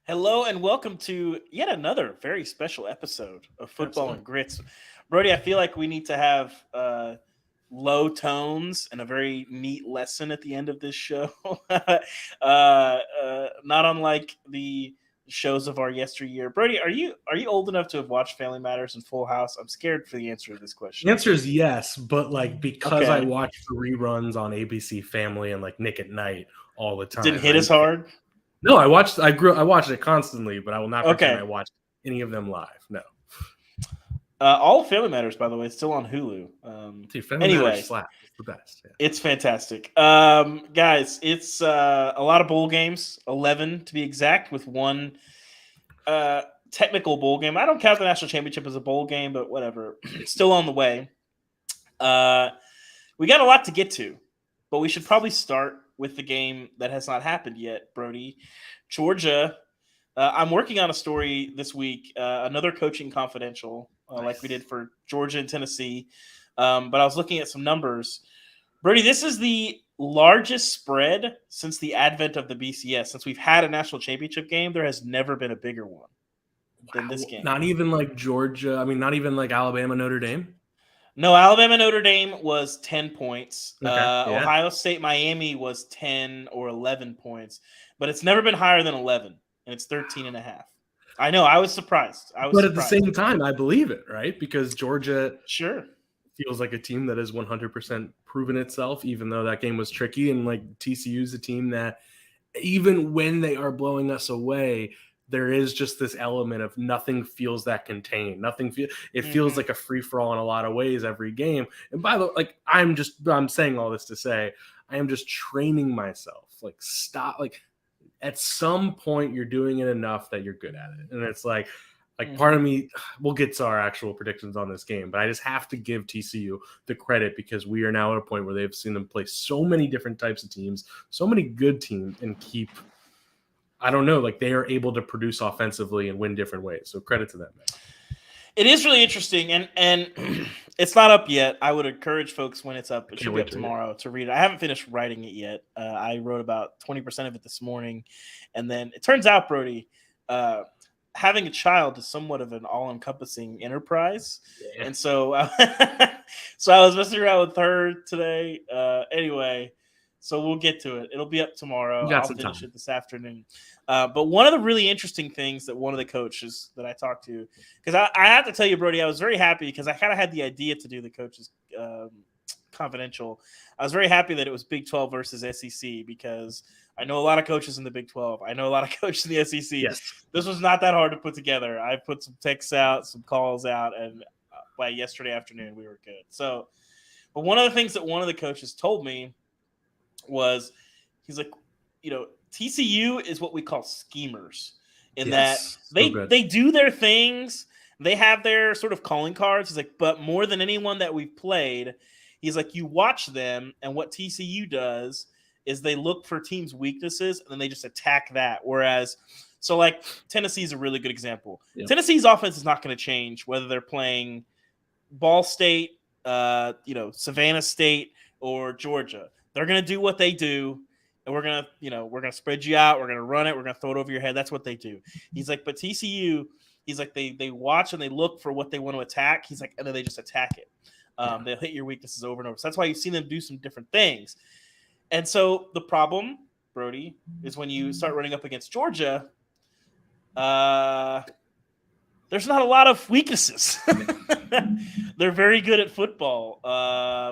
Hello and welcome to yet another very special episode of Football Absolutely. and Grits. Brody, I feel like we need to have low tones and a very neat lesson at the end of this show. Not unlike the shows of our yesteryear. Brody, are you old enough to have watched Family Matters and Full House? I'm scared for the answer to this The question. answer is yes, but because I Okay, watch the reruns on ABC Family and Nick at Night all the it didn't time, hit as hard. I watched it constantly, but I will not pretend I Okay, watched any of them live. No. all of Family Matters, by the way, is still on Hulu. Dude, Family Matters Anyway, slap. It's the best. Yeah. it's fantastic. Guys, it's a lot of bowl games, 11 to be exact, with one uh, technical bowl game. I don't count the national championship as a bowl game, but whatever. It's still on the way. Uh, we got a lot to get to, but we should probably start with the game that has not happened yet, Brody. Georgia. I'm working on a story this week, another coaching confidential, like we Nice. did for Georgia and Tennessee. But I was looking at some numbers. Brody, this is the largest spread since the advent of the BCS. Since we've had a national championship game, there has never been a bigger one than this Wow. game. Not even Georgia. I mean, not even Alabama, Notre Dame. No, Alabama Notre Dame was 10 points. Okay. Yeah. Ohio State Miami was 10 or 11 points, but it's never been higher than 11, and it's 13 and a half. I know. I was surprised. But at the same time, I believe it, right? Because Georgia Sure. feels like a team that has 100% proven itself, even though that game was tricky. And TCU is a team that, even when they are blowing us away, there is just this element of nothing feels that contained. It feels like a free for all in a lot of ways every game. And by the way, I'm saying all this to say, I am just training myself. Stop. At some point, you're doing it enough that you're good at it. And it's part of me, we'll get to our actual predictions on this game, but I just have to give TCU the credit because we are now at a point where they've seen them play so many different types of teams, so many good teams, and they are able to produce offensively and win different ways. So credit to them, man. It is really interesting, and it's not up yet. I would encourage folks when it's up. It should be up tomorrow to read it. I haven't finished writing it yet. I wrote about 20% of it this morning, and then it turns out, Brody, having a child is somewhat of an all-encompassing enterprise, and so so I was messing around with her today. Anyway, so we'll get to it. It'll be up tomorrow. I'll finish it this afternoon. But one of the really interesting things that one of the coaches that I talked to, because I have to tell you, Brody, I was very happy because I kind of had the idea to do the coaches confidential. I was very happy that it was Big 12 versus SEC because I know a lot of coaches in the Big 12. I know a lot of coaches in the SEC. Yes. This was not that hard to put together. I put some texts out, some calls out, and by yesterday afternoon, we were good. So, but one of the things that one of the coaches told me was, he's like, TCU is what we call schemers in that they do their things. They have their sort of calling cards. He's like, but more than anyone that we've played, he's like, you watch them, and what TCU does is they look for teams' weaknesses and then they just attack that. Whereas, Tennessee is a really good example. Yep. Tennessee's offense is not going to change whether they're playing Ball State, Savannah State, or Georgia. They're going to do what they do, and we're going to spread you out. We're going to run it. We're going to throw it over your head. That's what they do. He's like, but TCU, he's like, they watch and they look for what they want to attack. He's like, and then they just attack it. They'll hit your weaknesses over and over. So that's why you've seen them do some different things. And so the problem, Brody, is when you start running up against Georgia, there's not a lot of weaknesses. They're very good at football,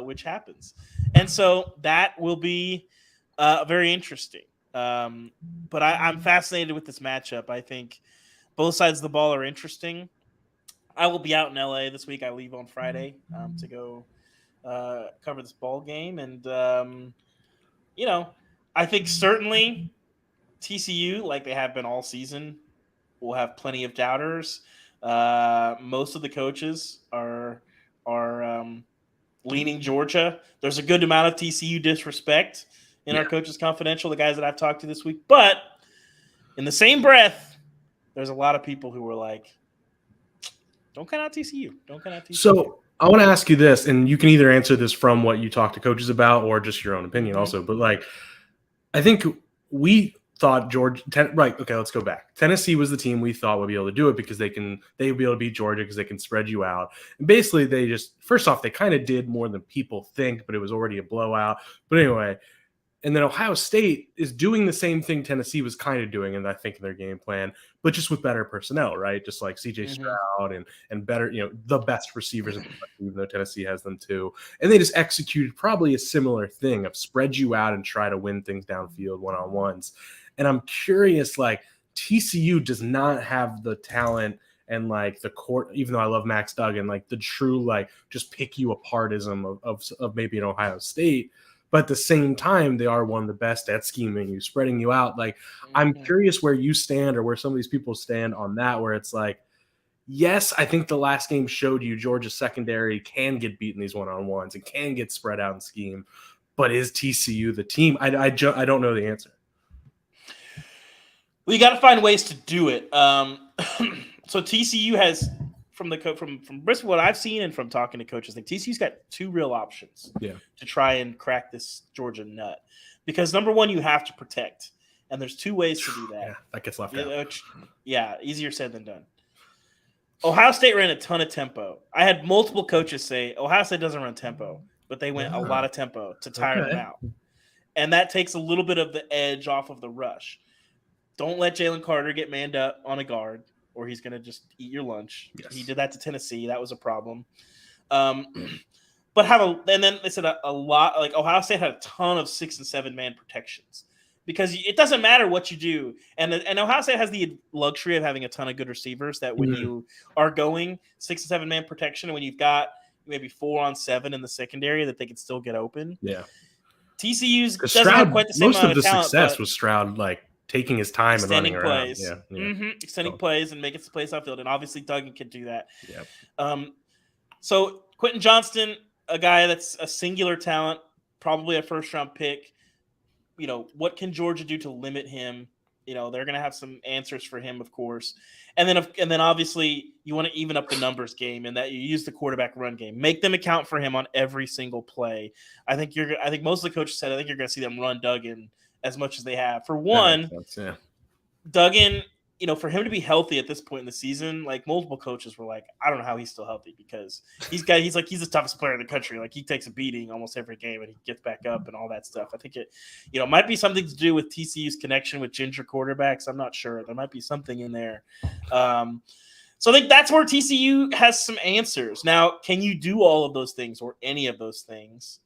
which happens. And so that will be very interesting. But I'm fascinated with this matchup. I think both sides of the ball are interesting. I will be out in LA this week. I leave on Friday to go cover this ball game. And, I think certainly TCU, like they have been all season, will have plenty of doubters. Most of the coaches are leaning Georgia. There's a good amount of TCU disrespect in our Coaches Confidential, the guys that I've talked to this week. But in the same breath, there's a lot of people who were like, don't count out TCU. Don't count out TCU. So I want to ask you this, and you can either answer this from what you talk to coaches about or just your own opinion also. But I think we thought right. Okay, let's go back. Tennessee was the team we thought would be able to do it because they'd be able to beat Georgia because they can spread you out. And basically, they just first off they kind of did more than people think, but it was already a blowout. But anyway. And then Ohio State is doing the same thing Tennessee was kind of doing, and I think in their game plan, but just with better personnel, right? Just like CJ Stroud and better, the best receivers, even though Tennessee has them too. And they just executed probably a similar thing of spread you out and try to win things downfield one-on-ones. And I'm curious, like TCU does not have the talent and like the court, even though I love Max Duggan, like the true like just pick you apartism of maybe an Ohio State. But at the same time, they are one of the best at scheming you, spreading you out. Like, I'm curious where you stand or where some of these people stand on that, where it's like, yes, I think the last game showed you Georgia's secondary can get beaten these one-on-ones and can get spread out in scheme. But is TCU the team? I don't know the answer. Well, you got to find ways to do it. So TCU has from Bristol, what I've seen and from talking to coaches, I think TCU's got two real options to try and crack this Georgia nut. Because number one, you have to protect, and there's two ways to do that. Yeah, that gets left out. Yeah, easier said than done. Ohio State ran a ton of tempo. I had multiple coaches say Ohio State doesn't run tempo, but they went a lot of tempo to tire them out, and that takes a little bit of the edge off of the rush. Don't let Jalen Carter get manned up on a guard, or he's going to just eat your lunch. Yes. He did that to Tennessee. That was a problem. But and then they said a lot, like Ohio State had a ton of 6 and 7 man protections because it doesn't matter what you do. And Ohio State has the luxury of having a ton of good receivers that when you are going 6 and 7 man protection, and when you've got maybe 4 on 7 in the secondary, that they can still get open. Yeah. TCU's doesn't have quite the same amount of talent. Most of the success was Stroud, like, taking his time and running plays. around. Yeah. Extending plays and making some plays outfield. And obviously Duggan can do that. Yep. So Quentin Johnston, a guy that's a singular talent, probably a first-round pick. What can Georgia do to limit him? They're going to have some answers for him, of course. And then obviously you want to even up the numbers game and that you use the quarterback run game. Make them account for him on every single play. I think most of the coaches said, I think you're going to see them run Duggan as much as they have. For one, Duggan, for him to be healthy at this point in the season, like multiple coaches were like, I don't know how he's still healthy because he's the toughest player in the country. Like he takes a beating almost every game and he gets back up and all that stuff. I think it, might be something to do with TCU's connection with ginger quarterbacks. I'm not sure. There might be something in there. So I think that's where TCU has some answers. Now, can you do all of those things or any of those things?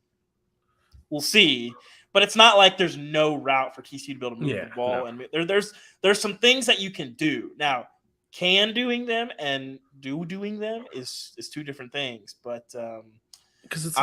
We'll see. But it's not like there's no route for TCU to be able to move the ball. No. And there's some things that you can do. Now, doing them and doing them is two different things. But because it's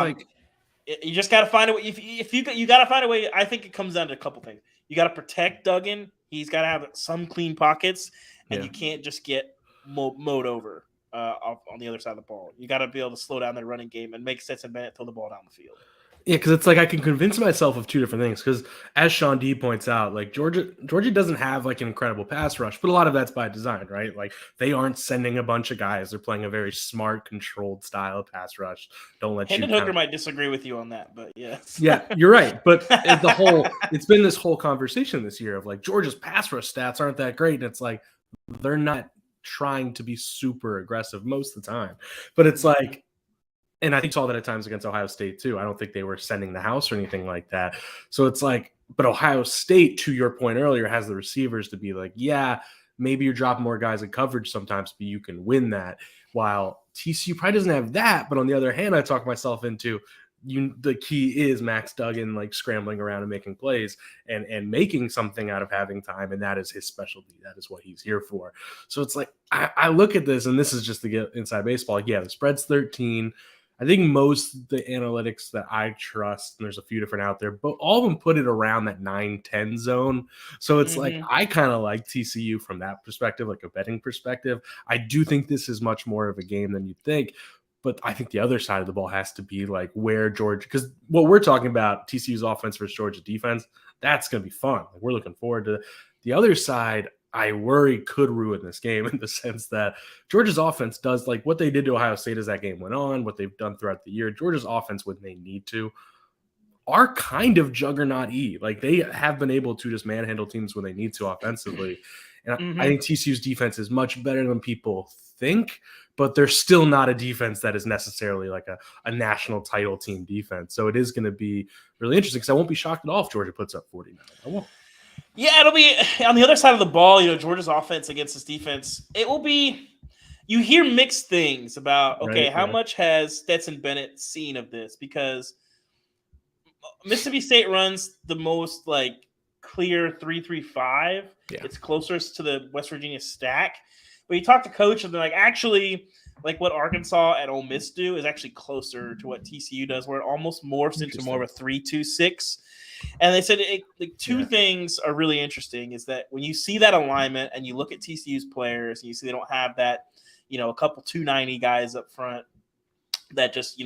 you just got to find a way. If you got to find a way. I think it comes down to a couple things. You got to protect Duggan. He's got to have some clean pockets, and you can't just get mowed over on the other side of the ball. You got to be able to slow down their running game and make Stetson Bennett throw the ball down the field. Yeah, because it's like I can convince myself of two different things. Because as Sean D points out, like Georgia doesn't have like an incredible pass rush, but a lot of that's by design, right? Like they aren't sending a bunch of guys; they're playing a very smart, controlled style of pass rush. Don't let Hendon Hooker might disagree with you on that, but yes. Yeah, you're right. But it's been this whole conversation this year of like Georgia's pass rush stats aren't that great, and it's like they're not trying to be super aggressive most of the time, but it's like. And I think saw that at times against Ohio State too. I don't think they were sending the house or anything like that. So it's like, but Ohio State, to your point earlier, has the receivers to be like, yeah, maybe you're dropping more guys in coverage sometimes, but you can win that. While TCU probably doesn't have that. But on the other hand, I talk myself into the key is Max Duggan like scrambling around and making plays and making something out of having time. And that is his specialty. That is what he's here for. So it's like, I look at this and this is just to get inside baseball. Yeah, the spread's 13. I think most of the analytics that I trust, and there's a few different out there, but all of them put it around that 9-10 zone. So it's like, I kind of like TCU from that perspective, like a betting perspective. I do think this is much more of a game than you think, but I think the other side of the ball has to be like where Georgia, because what we're talking about, TCU's offense versus Georgia defense, that's going to be fun. Like we're looking forward to the other side. I worry could ruin this game in the sense that Georgia's offense does like what they did to Ohio State as that game went on, what they've done throughout the year. Georgia's offense, when they need to, are kind of juggernaut-y. Like, they have been able to just manhandle teams when they need to offensively. And I think TCU's defense is much better than people think, but they're still not a defense that is necessarily like a national title team defense. So it is going to be really interesting, because I won't be shocked at all if Georgia puts up 49. I won't. Yeah, it'll be on the other side of the ball. Georgia's offense against this defense. It will be. You hear mixed things about how much has Stetson Bennett seen of this, because Mississippi State runs the most clear 3-3-5. Yeah. It's closest to the West Virginia stack. But you talk to coach and they're actually, what Arkansas and Ole Miss do is actually closer to what TCU does, where it almost morphs into more of a 3-2-6. And they said two things are really interesting, is that when you see that alignment and you look at TCU's players and you see they don't have that, a couple 290 guys up front that just,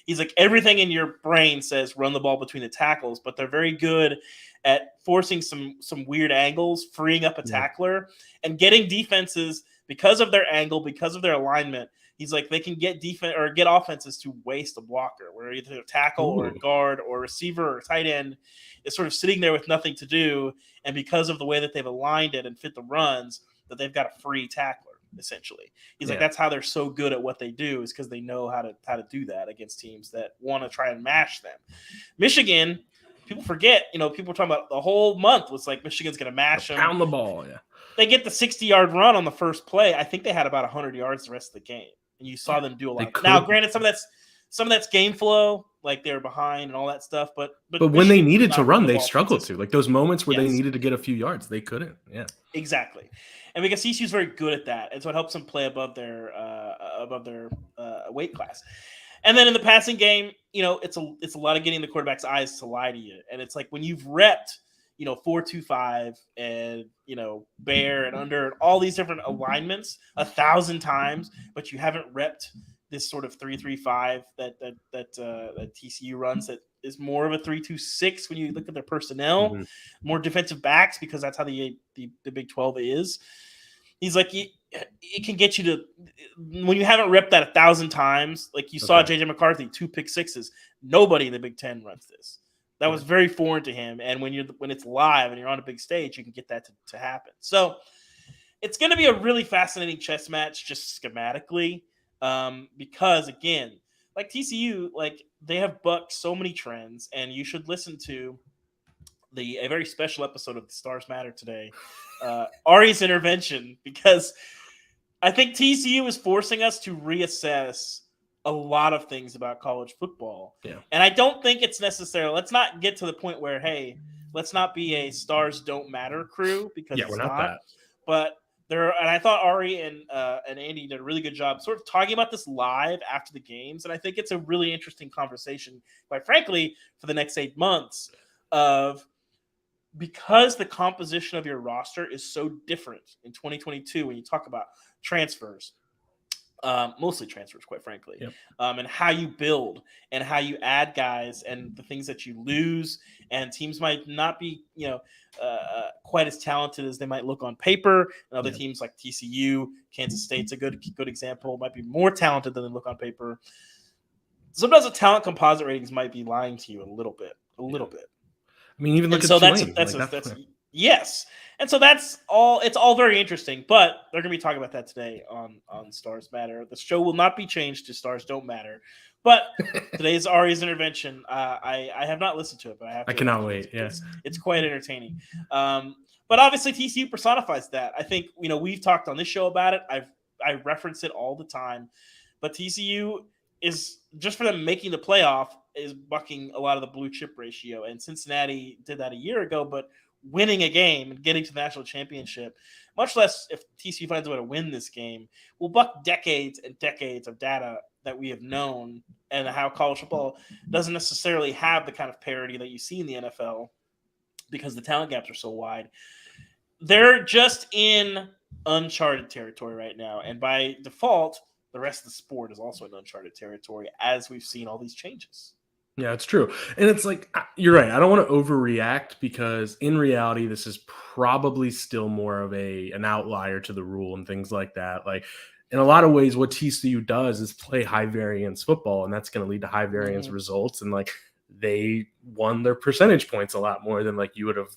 he's everything in your brain says run the ball between the tackles, but they're very good at forcing some weird angles, freeing up a tackler, and getting defenses, because of their angle, because of their alignment. He's they can get defense or get offenses to waste a blocker, where either a tackle or a guard or a receiver or tight end is sort of sitting there with nothing to do. And because of the way that they've aligned it and fit the runs, that they've got a free tackler, essentially. He's that's how they're so good at what they do, is because they know how to do that against teams that want to try and mash them. Michigan, people forget, people were talking about the whole month was Michigan's going to mash them. Pound the ball, yeah. They get the 60-yard run on the first play. I think they had about 100 yards the rest of the game. And you saw them do a lot. Now, granted, some of that's game flow, they were behind and all that stuff. But when they needed to run, they struggled to. Those moments where they needed to get a few yards, they couldn't. Yeah, exactly. And because TCU's very good at that, and so it helps them play above their weight class. And then in the passing game, it's a lot of getting the quarterback's eyes to lie to you. And it's when you've repped 4-2-5 and bear and under and all these different alignments 1,000 times, but you haven't repped this sort of 3-3-5 that TCU runs, that is more of a 3-2-6 when you look at their personnel, more defensive backs, because that's how the Big 12 is. He's it can get you to, when you haven't repped that 1,000 times, you saw JJ McCarthy 2 pick sixes. Nobody in the Big 10 runs this. That was very foreign to him. And when it's live and you're on a big stage, you can get that to happen. So it's going to be a really fascinating chess match, just schematically, because, again, TCU, they have bucked so many trends, and you should listen to a very special episode of The Stars Matter today, Ari's intervention, because I think TCU is forcing us to reassess a lot of things about college football. Yeah. And I don't think it's necessary. Let's not get to the point where, hey, let's not be a stars don't matter crew, because we're not that. But and I thought Ari and Andy did a really good job sort of talking about this live after the games. And I think it's a really interesting conversation, quite frankly, for the next 8 months, because the composition of your roster is so different in 2022 when you talk about transfers. Mostly transfers, quite frankly, and how you build and how you add guys and the things that you lose, and teams might not be, quite as talented as they might look on paper. And other teams like TCU, Kansas State's a good example, might be more talented than they look on paper. Sometimes the talent composite ratings might be lying to you a little bit. I mean, even look at Tulane. That's yes. And so that's all. It's all very interesting, but they're going to be talking about that today on Stars Matter. The show will not be changed to Stars Don't Matter. But today's Ari's intervention. I have not listened to it, but I cannot wait. Yes, it's quite entertaining. But obviously TCU personifies that. I think we've talked on this show about it. I reference it all the time. But TCU is, just for them making the playoff, is bucking a lot of the blue chip ratio. And Cincinnati did that a year ago, but winning a game and getting to the national championship, much less if TCU finds a way to win this game, will buck decades and decades of data that we have known, and how college football doesn't necessarily have the kind of parity that you see in the NFL because the talent gaps are so wide. They're just in uncharted territory right now. And by default, the rest of the sport is also in uncharted territory as we've seen all these changes. Yeah, it's true. And it's you're right. I don't want to overreact, because in reality, this is probably still more of an outlier to the rule and things like that. In a lot of ways, what TCU does is play high variance football, and that's going to lead to high variance results. And they won their percentage points a lot more than like you would have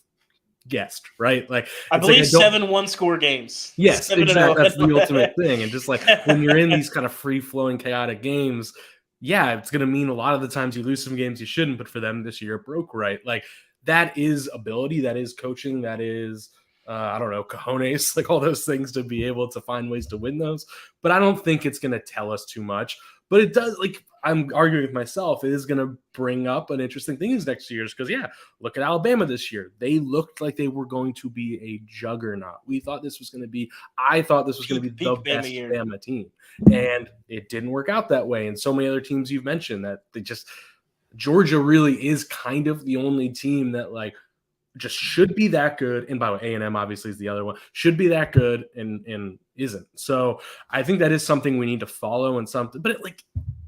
guessed, right? Like I it's believe like I don't, 7 one-score games. yes, 7-0. exactly. That's the ultimate thing. And just like when you're in these kind of free-flowing, chaotic games, yeah, it's going to mean a lot of the times you lose some games you shouldn't. But for them this year, it broke right. Like that is ability, that is coaching, that is I don't know, cojones, like all those things to be able to find ways to win those. But I don't think it's going to tell us too much. But it does, like I'm arguing with myself, it is going to bring up an interesting things next year's because, yeah, look at Alabama this year. They looked like they were going to be a juggernaut. I thought this was going to be the best Bama team. And it didn't work out that way. And so many other teams you've mentioned that they just – Georgia really is kind of the only team that, like, just should be that good. And by the way, A&M obviously is the other one. Should be that good and isn't. So I think that is something we need to follow and something. But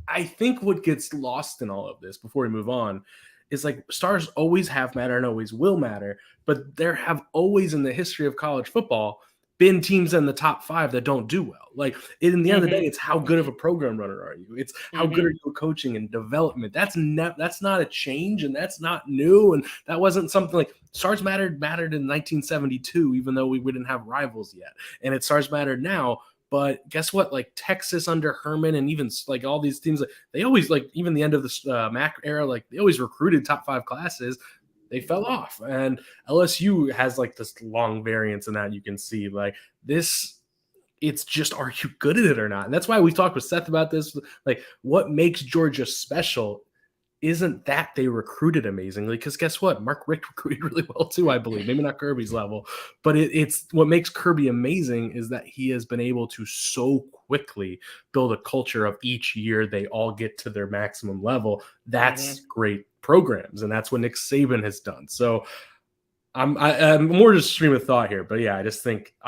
I think what gets lost in all of this before we move on is like stars always have matter and always will matter. But there have always in the history of college football been teams in the top 5 that don't do well. Like in the end of the day, it's how good of a program runner are you? It's how good are you at coaching and development? That's not a change and that's not new. And that wasn't something like stars mattered in 1972, even though we didn't have rivals yet. And it stars mattered now. But guess what? Like Texas under Herman and even like all these teams, like they always like even the end of the Mac era, like they always recruited top 5 classes. They fell off, and LSU has like this long variance in that you can see like this. It's just, are you good at it or not? And that's why we talked with Seth about this. Like what makes Georgia special isn't that they recruited amazingly, because guess what? Mark Richt recruited really well too, I believe. Maybe not Kirby's level, but it's what makes Kirby amazing is that he has been able to so quickly build a culture of each year they all get to their maximum level. That's great programs, and that's what Nick Saban has done. So I'm more just stream of thought here, but yeah, I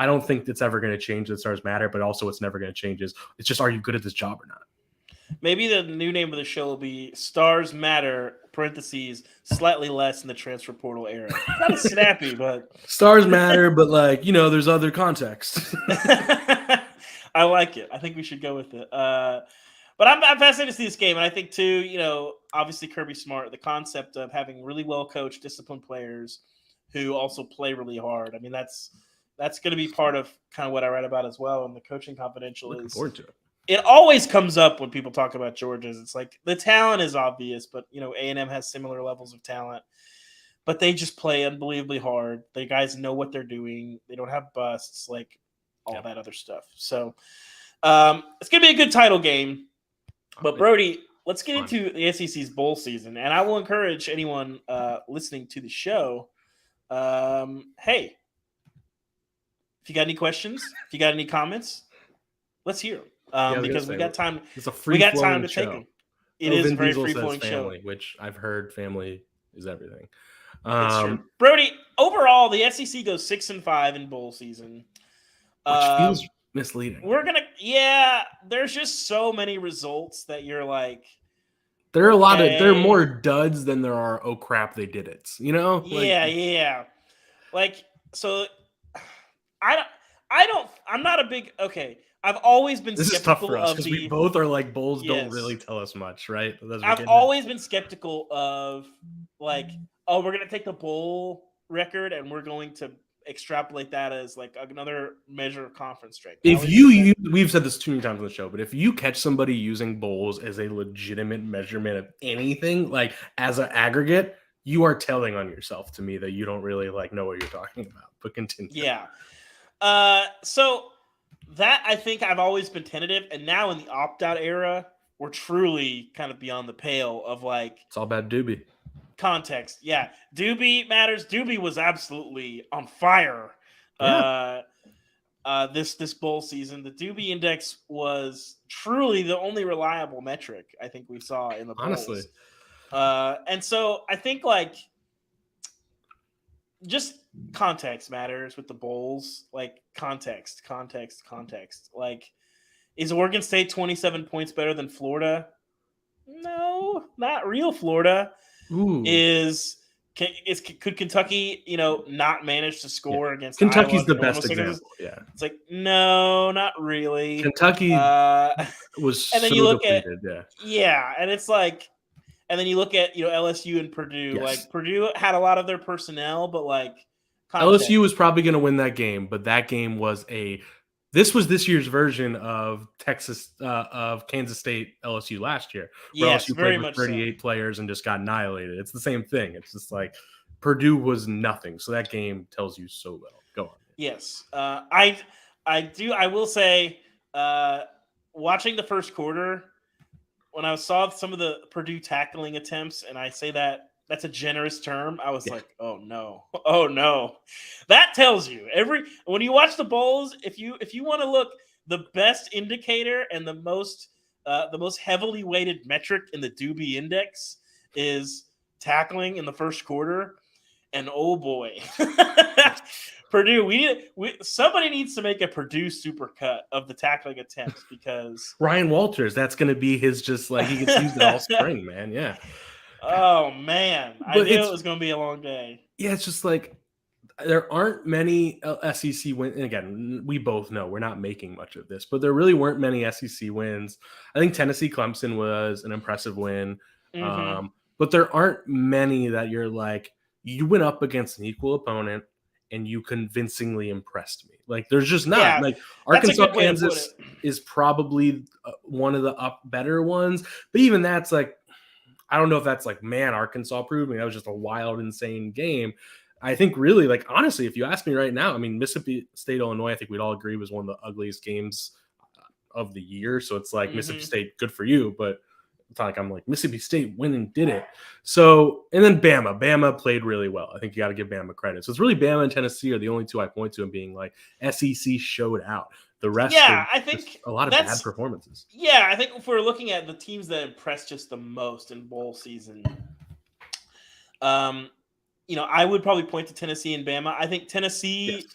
don't think it's ever going to change that stars matter, but also it's never going to change it's just, are you good at this job or not? Maybe the new name of the show will be Stars Matter, parentheses, slightly less in the transfer portal era. Kind of snappy, but... Stars matter, but like, there's other context. I like it. I think we should go with it. But I'm fascinated to see this game. And I think, too, obviously Kirby Smart, the concept of having really well-coached, disciplined players who also play really hard. I mean, that's going to be part of kind of what I read about as well. And the Coaching Confidential Looking forward to it. It always comes up when people talk about Georgia's. It's like the talent is obvious, but A&M has similar levels of talent, but they just play unbelievably hard. The guys know what they're doing. They don't have busts, like all that other stuff. So it's gonna be a good title game. But Brody, let's get into the SEC's bowl season, and I will encourage anyone listening to the show. Hey, if you got any questions, if you got any comments, let's hear them. Because we got time. It's a free to take them. It is a very free flowing show. Which I've heard family is everything. It's true. Brody, overall, the SEC goes 6-5 in bowl season, which feels misleading. There's just so many results that you're like. There are there are more duds than there are oh crap they did it. Yeah. Like so, I'm not a big I've always been skeptical. This is tough for us because we both are like bowls don't really tell us much, right? I've always been skeptical of like, we're gonna take the bowl record and we're going to extrapolate that as like another measure of conference strength. If we've said this too many times on the show, but if you catch somebody using bowls as a legitimate measurement of anything, like as an aggregate, you are telling on yourself to me that you don't really like know what you're talking about. But continue. Yeah. So. That, I think I've always been tentative, and now in the opt-out era, we're truly kind of beyond the pale of like... It's all about Doobie. Context, yeah. Doobie matters. Doobie was absolutely on fire this bowl season. The Doobie Index was truly the only reliable metric I think we saw in the bowls. Honestly. And so I think like... Just context matters with the bowls, like context. Like, is Oregon State 27 points better than Florida? No, not real Florida. Ooh. Could Kentucky, not manage to score against Kentucky's Iowa the best example. Yeah, it's like no, not really. Kentucky was and then so you look depleted, and it's like And then you look at LSU and Purdue. Yes. Like Purdue had a lot of their personnel, but like LSU context. was probably going to win that game, but that game was this was this year's version of Kansas State LSU last year, where Yes, LSU played very with much so. 38 players and just got annihilated. It's the same thing. It's just like Purdue was nothing. So that game tells you so well. Go on. Yes, I will say, watching the first quarter, when I saw some of the Purdue tackling attempts, and I say that's a generous term, I was Yeah. like, oh no, oh no. That tells you when you watch the bowls, if you want to look, the best indicator and the most heavily weighted metric in the Doobie Index is tackling in the first quarter. And oh boy, Purdue, somebody needs to make a Purdue supercut of the tackling attempts because Ryan Walters, that's going to be his just like he gets used it all spring, man. Yeah. Oh man, I But knew it was going to be a long day. yeah, it's just like there aren't many SEC wins. And again, we both know we're not making much of this, but there really weren't many SEC wins. I think Tennessee Clemson was an impressive win. Mm-hmm. But there aren't many that you're like, you went up against an equal opponent and you convincingly impressed me. Like, there's just not. Yeah, Like, that's a Arkansas, good way to put it. Kansas is probably one of the better ones. But even that's like, I don't know if that's like, man, Arkansas proved me. That was just a wild, insane game. I think really, like, honestly, if you ask me right now, I mean, Mississippi State, Illinois, I think we'd all agree was one of the ugliest games of the year. So it's like Mississippi State, good for you, but it's not like I'm like Mississippi State winning did it. So, and then Bama played really well. I think you got to give Bama credit. So it's really Bama and Tennessee are the only two I point to and being like SEC showed out. The rest Yeah, are I think a lot of bad performances. Yeah, I think if we're looking at the teams that impressed just the most in bowl season, I would probably point to Tennessee and Bama. I think Tennessee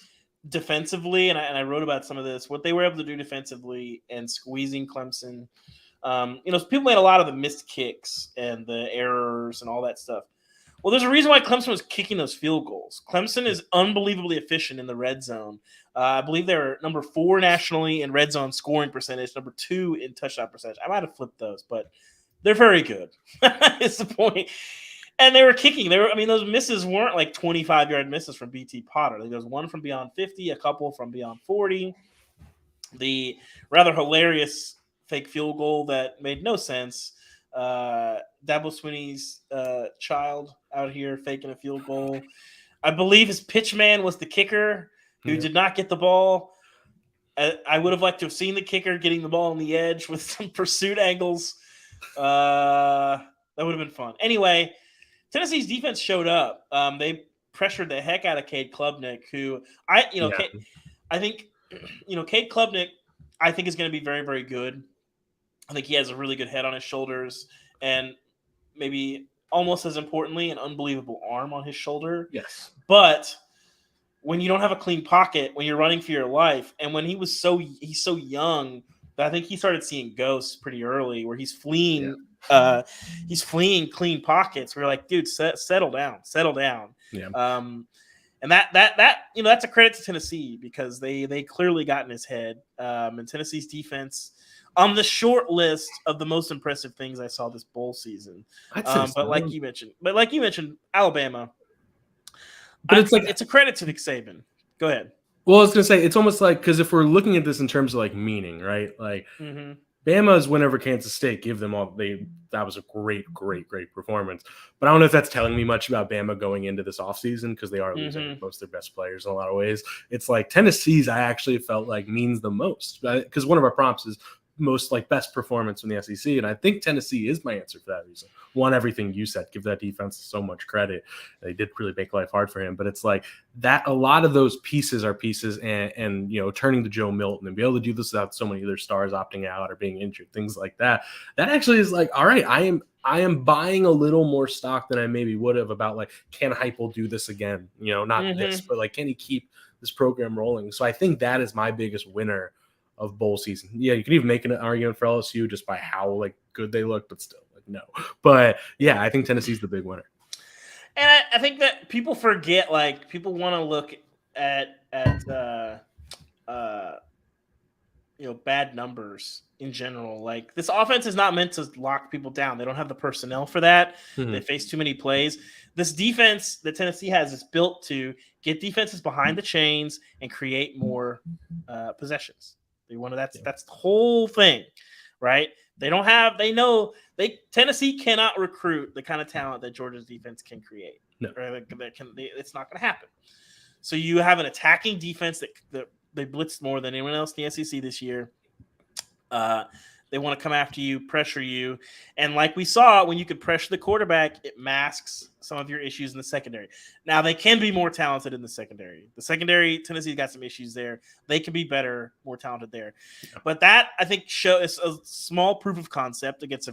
defensively, and I wrote about some of this, what they were able to do defensively and squeezing Clemson. People made a lot of the missed kicks and the errors and all that stuff. Well, there's a reason why Clemson was kicking those field goals. Clemson is unbelievably efficient in the red zone. I believe they're number 4 nationally in red zone scoring percentage, number 2 in touchdown percentage. I might have flipped those, but they're very good. Is the point. And they were kicking. Those misses weren't like 25-yard misses from BT Potter. There was one from beyond 50, a couple from beyond 40. The rather hilarious fake field goal that made no sense. Dabo Swinney's child out here faking a field goal. I believe his pitch man was the kicker who did not get the ball. I would have liked to have seen the kicker getting the ball on the edge with some pursuit angles. That would have been fun. Anyway, Tennessee's defense showed up. They pressured the heck out of Cade Klubnik, who I think Cade Klubnik, I think is going to be very, very good. I think he has a really good head on his shoulders and maybe almost as importantly, an unbelievable arm on his shoulder. Yes. But when you don't have a clean pocket, when you're running for your life, and when he's so young, that I think he started seeing ghosts pretty early where he's fleeing. He's fleeing clean pockets. We're like, dude, settle down. Yeah. And that's a credit to Tennessee because they clearly got in his head. And Tennessee's defense on the short list of the most impressive things I saw this bowl season. But like you mentioned, Alabama. But it's a credit to Nick Saban. Go ahead. Well, I was gonna say it's almost like because if we're looking at this in terms of like meaning, right? Like Bama's win over Kansas State, give them all. That was a great performance. But I don't know if that's telling me much about Bama going into this offseason because they are losing most of their best players in a lot of ways. It's like Tennessee's I actually felt like means the most because one of our prompts is most like best performance in the SEC. And I think Tennessee is my answer for that reason. One, everything you said, give that defense so much credit. They did really make life hard for him, but it's like that. A lot of those pieces are pieces and turning to Joe Milton and be able to do this without so many other stars opting out or being injured, things like that. That actually is like, all right, I am buying a little more stock than I maybe would have about like, can Heupel do this again? Not this, but like, can he keep this program rolling? So I think that is my biggest winner of bowl season. Yeah, you can even make an argument for LSU just by how like good they look, but still like no. But yeah, I think Tennessee's the big winner. And I think that people forget, like people want to look at bad numbers in general. Like this offense is not meant to lock people down. They don't have the personnel for that. They face too many plays. This defense that Tennessee has is built to get defenses behind the chains and create more possessions. That's the whole thing, right? They know Tennessee cannot recruit the kind of talent that Georgia's defense can create. No. It's not going to happen. So you have an attacking defense that they blitzed more than anyone else in the SEC this year. They want to come after you, pressure you. And like we saw, when you could pressure the quarterback, it masks some of your issues in the secondary. Now, they can be more talented in the secondary. The secondary, Tennessee's got some issues there. They can be better, more talented there. Yeah. But that, I think, is a small proof of concept against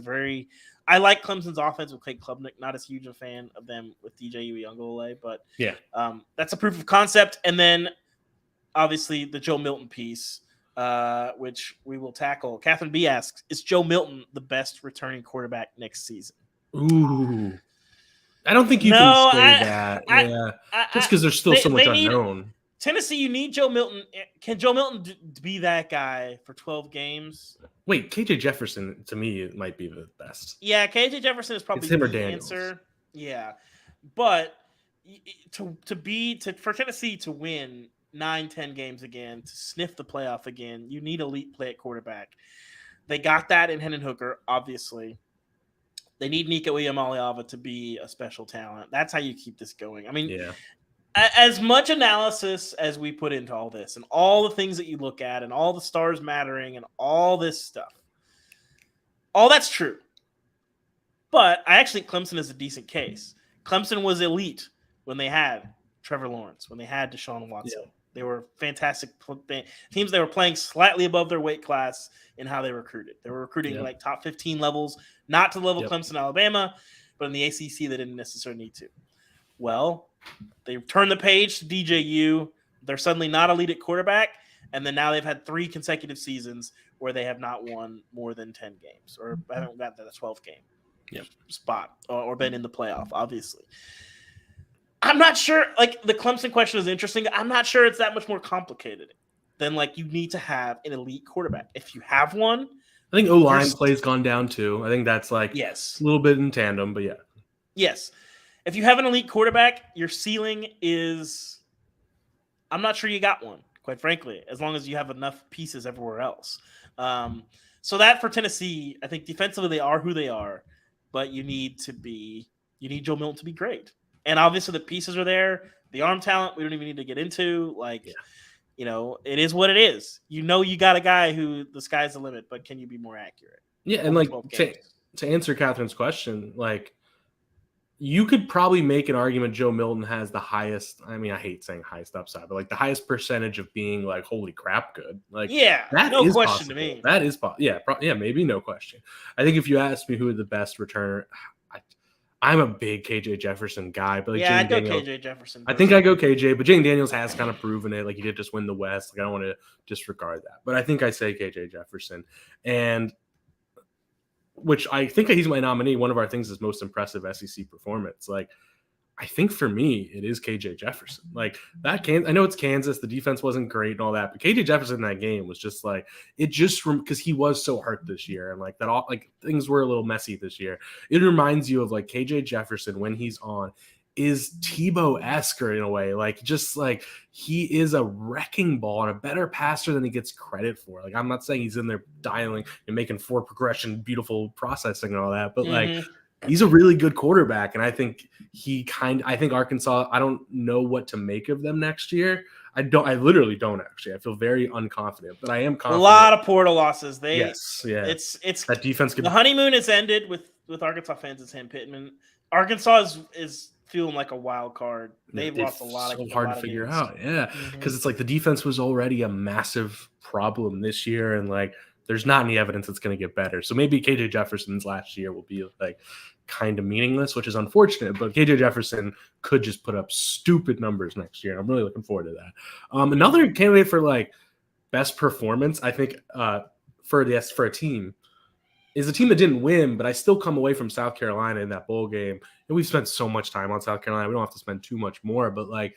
I like Clemson's offense with Clay Klubnik. Not as huge a fan of them with DJ Uiagalelei, but that's a proof of concept. And then, obviously, the Joe Milton piece, which we will tackle. Catherine B asks, is Joe Milton the best returning quarterback next season? Ooh. I don't think you can say that. Just because there's still so much unknown. Tennessee, you need Joe Milton. Can Joe Milton be that guy for 12 games? Wait, KJ Jefferson, to me, might be the best. Yeah, KJ Jefferson is probably the answer. Yeah. But for Tennessee to win 9-10 games again, to sniff the playoff again, you need elite play at quarterback. They got that in Hendon Hooker, obviously. They need Nico Iamaleava to be a special talent. That's how you keep this going. I mean, as much analysis as we put into all this and all the things that you look at and all the stars mattering and all this stuff, all that's true. But I actually think Clemson is a decent case. Clemson was elite when they had Trevor Lawrence, when they had Deshaun Watson. Yeah. They were fantastic teams. They were playing slightly above their weight class in how they recruited. They were recruiting like top 15 levels, not to the level of Clemson, Alabama, but in the ACC they didn't necessarily need to. Well, they turned the page to DJU. They're suddenly not elite at quarterback, and then now they've had 3 consecutive seasons where they have not won more than 10 games or haven't got that 12 game spot or been in the playoff, obviously. I'm not sure, like, the Clemson question is interesting. I'm not sure it's that much more complicated than, like, you need to have an elite quarterback. If you have one. I think O-line play's gone down, too. I think that's, like, a little bit in tandem, but yeah. Yes. If you have an elite quarterback, your ceiling is – I'm not sure you got one, quite frankly, as long as you have enough pieces everywhere else. So that for Tennessee, I think defensively they are who they are, but you need Joe Milton to be great. And obviously the pieces are there. The arm talent, we don't even need to get into. Like, it is what it is. You got a guy who the sky's the limit, but can you be more accurate? Yeah, and like to answer Catherine's question, like you could probably make an argument Joe Milton has the highest, I mean, I hate saying highest upside, but like the highest percentage of being like, holy crap, good. Like, that no is question possible. To me. That is possible. Maybe no question. I think if you ask me who the best returner, I'm a big KJ Jefferson guy, but like I go KJ Jefferson. I think I go KJ, but Jane Daniels has kind of proven it. Like he did just win the West. Like I don't want to disregard that, but I think I say KJ Jefferson, and which I think he's my nominee. One of our things is most impressive SEC performance. Like I think for me, it is KJ Jefferson. Like that I know it's Kansas. The defense wasn't great and all that, but KJ Jefferson in that game was just like, it just because he was so hurt this year and like that all like things were a little messy this year. It reminds you of like KJ Jefferson when he's on is Tebow-esque in a way, like just like he is a wrecking ball and a better passer than he gets credit for. Like I'm not saying he's in there dialing and making 4 progression, beautiful processing and all that, but like he's a really good quarterback, and I think I think Arkansas, I don't know what to make of them next year. I literally don't actually. I feel very unconfident, but I am confident. A lot of portal losses. It's that defense. The honeymoon is ended with Arkansas fans and Sam Pittman. Arkansas is feeling like a wild card. They've lost a lot. So hard to figure out. Yeah, because it's like the defense was already a massive problem this year, and like there's not any evidence it's going to get better. So maybe KJ Jefferson's last year will be like kind of meaningless, which is unfortunate, but KJ Jefferson could just put up stupid numbers next year. I'm really looking forward to that. Another candidate for like best performance, I think for a team is a team that didn't win, but I still come away from South Carolina in that bowl game. And we've spent so much time on South Carolina. We don't have to spend too much more, but like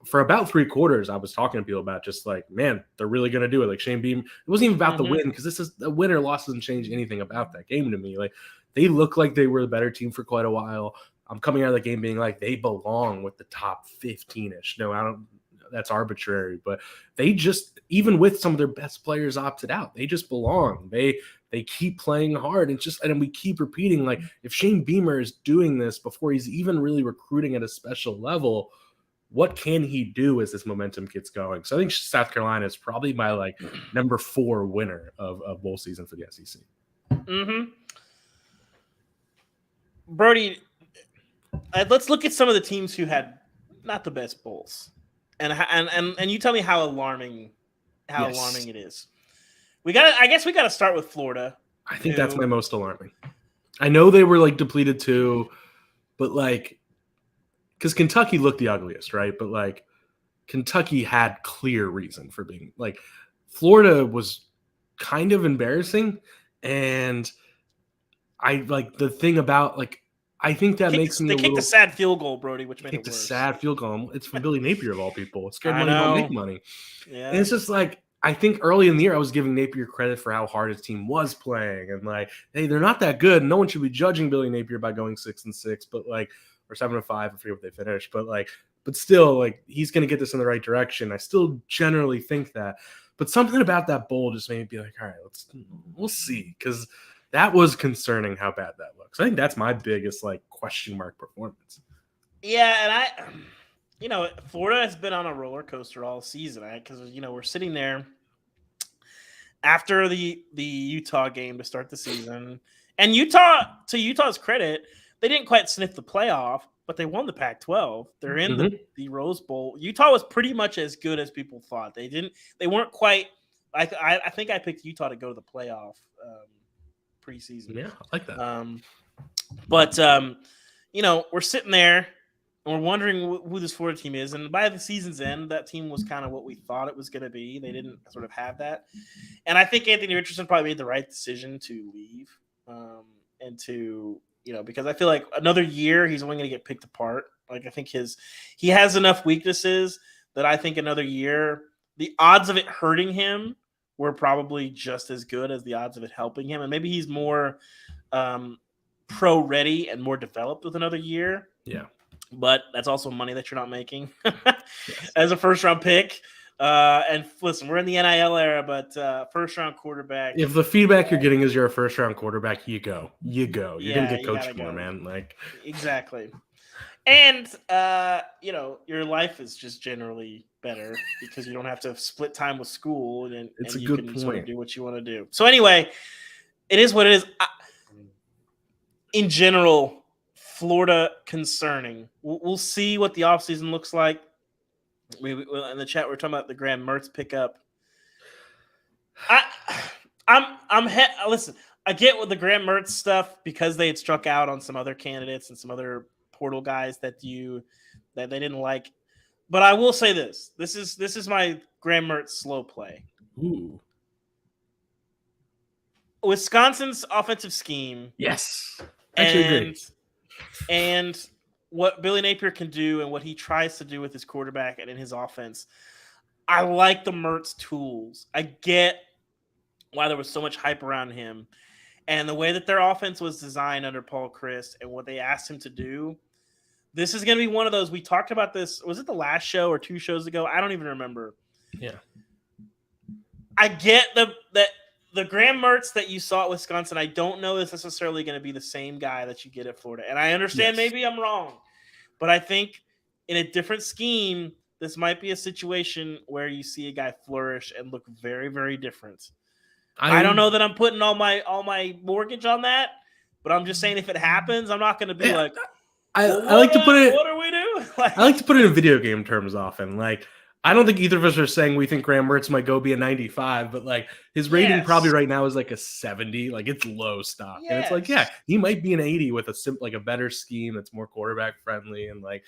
for about 3 quarters, I was talking to people about just like, man, they're really going to do it. Like Shane Beamer, it wasn't even about the win, because this is a win or loss doesn't change anything about that game to me. Like they look like they were the better team for quite a while. I'm coming out of the game being like, they belong with the top 15-ish. No, I don't. That's arbitrary, but they just, even with some of their best players opted out, they just belong. They keep playing hard, and we keep repeating, like, if Shane Beamer is doing this before he's even really recruiting at a special level, what can he do as this momentum gets going? So I think South Carolina is probably my like number 4 winner of bowl season for the SEC. Mm-hmm. Brody, let's look at some of the teams who had not the best bowls, and you tell me how alarming it is. I guess we got to start with Florida. I think that's my most alarming. I know they were like depleted too, but like, because Kentucky looked the ugliest, right? But like, Kentucky had clear reason for being like, Florida was kind of embarrassing, and I like the thing about like, I think that makes me. They kicked a sad field goal, Brody, which made it worse. A sad field goal. It's from Billy Napier of all people. Scared money don't make money. Yeah, and it's just like, I think early in the year I was giving Napier credit for how hard his team was playing, and like, hey, they're not that good. No one should be judging Billy Napier by going 6-6, but like, or 7-5. I forget what they finished, but still, like, he's going to get this in the right direction. I still generally think that, but something about that bowl just made me be like, all right, we'll see, because that was concerning how bad that looks. I think that's my biggest like question mark performance. Yeah, and Florida has been on a roller coaster all season, because we're sitting there after the Utah game to start the season, and Utah's credit, they didn't quite sniff the playoff, but they won the Pac-12. They're in the Rose Bowl. Utah was pretty much as good as people thought. They weren't quite. I think I picked Utah to go to the playoff preseason. Yeah, I like that. But we're sitting there and we're wondering who this Florida team is. And by the season's end, that team was kind of what we thought it was going to be. They didn't sort of have that. And I think Anthony Richardson probably made the right decision to leave, and to, because I feel like another year he's only going to get picked apart. Like, I think he has enough weaknesses that I think another year, the odds of it hurting him were probably just as good as the odds of it helping him. And maybe he's more pro ready and more developed with another year. Yeah. But that's also money that you're not making as a first round pick. And listen, we're in the NIL era, but first round quarterback. If the feedback you're getting is you're a first round quarterback, you go. You're gonna get coached more, man. Like, exactly. And your life is just generally better because you don't have to split time with school, and you can sort of do what you want to do. So anyway, it is what it is. In general, Florida concerning. We'll see what the offseason looks like. We in the chat we're talking about the Graham Mertz pickup. Listen, I get with the Graham Mertz stuff because they had struck out on some other candidates and some other portal guys that they didn't like. But I will say this. This is my Graham Mertz slow play. Ooh. Wisconsin's offensive scheme. Yes. And what Billy Napier can do and what he tries to do with his quarterback and in his offense. I like the Mertz tools. I get why there was so much hype around him. And the way that their offense was designed under Paul Chryst and what they asked him to do, this is going to be one of those. We talked about this. Was it the last show or 2 shows ago? I don't even remember. Yeah. I get the Graham Mertz that you saw at Wisconsin, I don't know is necessarily going to be the same guy that you get at Florida. And I understand maybe I'm wrong, but I think in a different scheme, this might be a situation where you see a guy flourish and look very, very different. I don't know that I'm putting all my mortgage on that, but I'm just saying if it happens, I'm not going to be like, I like to put it. What are we doing? I like to put it in video game terms often. Like, I don't think either of us are saying we think Graham Mertz might go be a 95, but like his rating probably right now is like a 70. Like, it's low stock, and it's like, yeah, he might be an 80 with a better scheme that's more quarterback friendly. And like,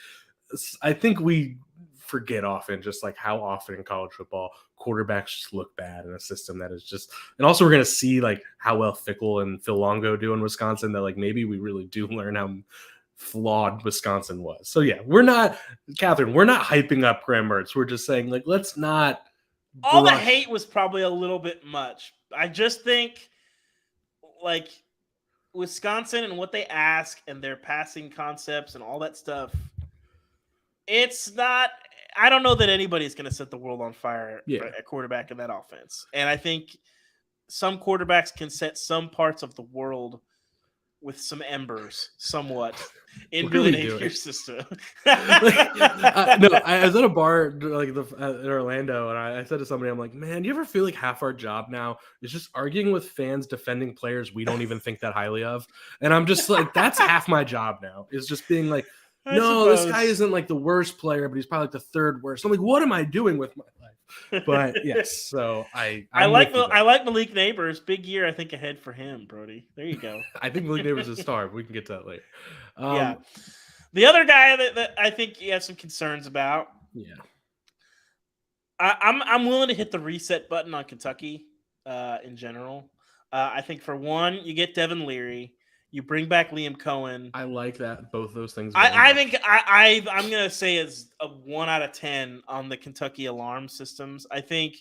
I think we forget often just like how often in college football quarterbacks just look bad in a system that is just, and also we're going to see like how well Fickle and Phil Longo do in Wisconsin, that like maybe we really do learn flawed Wisconsin was. So yeah, we're not, Catherine, we're not hyping up Graham Mertz. We're just saying, like, let's not all the hate was probably a little bit much. I just think, like, Wisconsin and what they ask and their passing concepts and all that stuff, it's not. I don't know that anybody's going to set the world on fire at quarterback in that offense. And I think some quarterbacks can set some parts of the world with some embers, somewhat, in Billy Napier's system. No, I was at a bar like in Orlando, and I said to somebody, I'm like, man, do you ever feel like half our job now is just arguing with fans defending players we don't even think that highly of? And I'm just like, that's half my job now, is just being like, no, this guy isn't like the worst player, but he's probably like the third worst. I'm like, what am I doing with my life? But yes, so I like Malik Neighbors. Big year, I think, ahead for him, Brody. There you go. I think Malik Neighbors is a star. We can get to that later. Yeah. The other guy that I think you have some concerns about. Yeah. I'm willing to hit the reset button on Kentucky in general. I think for one, you get Devin Leary. You bring back Liam Cohen. I like that. Both those things. I think I'm going to say it's a 1 out of 10 on the Kentucky alarm systems. I think,